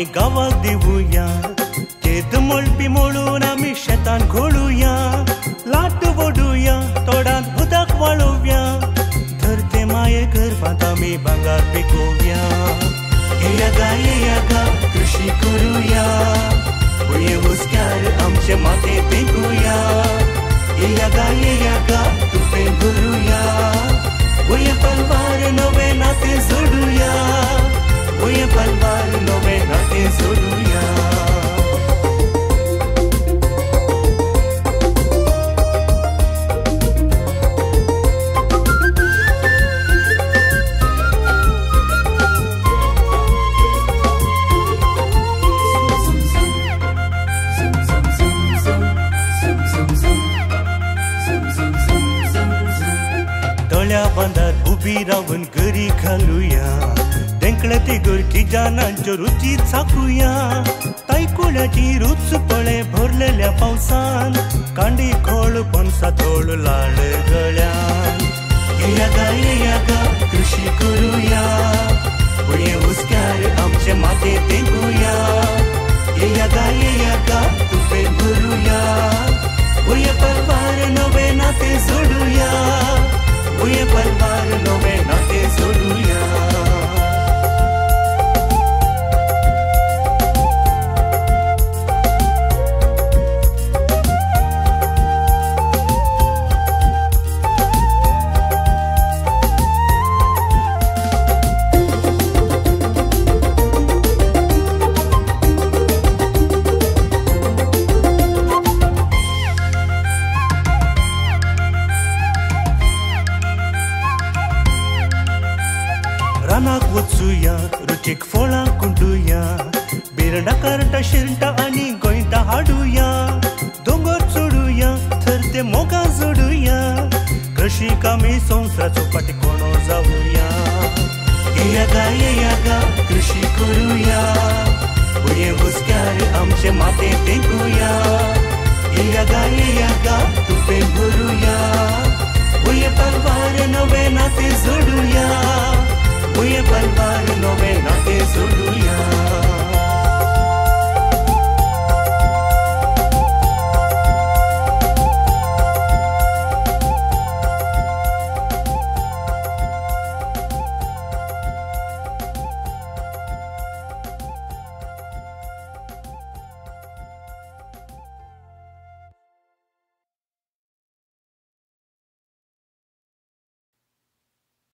आम्ही गावाक देऊया केद मोळपी मोळून आम्ही शेतान घोळूया लाट ओडूया तोडात उदक वाळोवया धरते माये गर्भात आम्ही भांगार पिकोवया येया गा कृषी करूया उये उस्क्यार आमचे माते पेकुया येया गा तुपे भरूया उये पलवार नवे नाते जोडूया उये पलवार नवे नाते जोडूया बांधार उभी रावून गरी घालूया तेंकळे तिगोर खिजानांच्यो रुची चाखूया तायकुळ्याची रूच पळे भरलेल्या पावसान कांडी खोळ पणसा थोड लाड गळ्यान येया गा कृषी करूया उये उस्क्यार आमचे माते तेंकुया येया गा तुपे भरूया उये पलवार नवे नाते जोडूया उये पलवार नवे नाते जोडूया रानाक वचूया रुचीक फळां कुंटूया बिरडा कारटा शिरटा आनी गोंयटा हाडूया दोंगर चोडूया थर ते मोगा जोडूया कृषी कामी संवसाराचो पाठीकोणो जावूया येया गा कृषी करूया उये उस्क्यार आमचे माते तेंकुया येया गा तुपे भरूया उये पलवार नवे नाते जोडूया उये पलवार नवे नाते जोडूया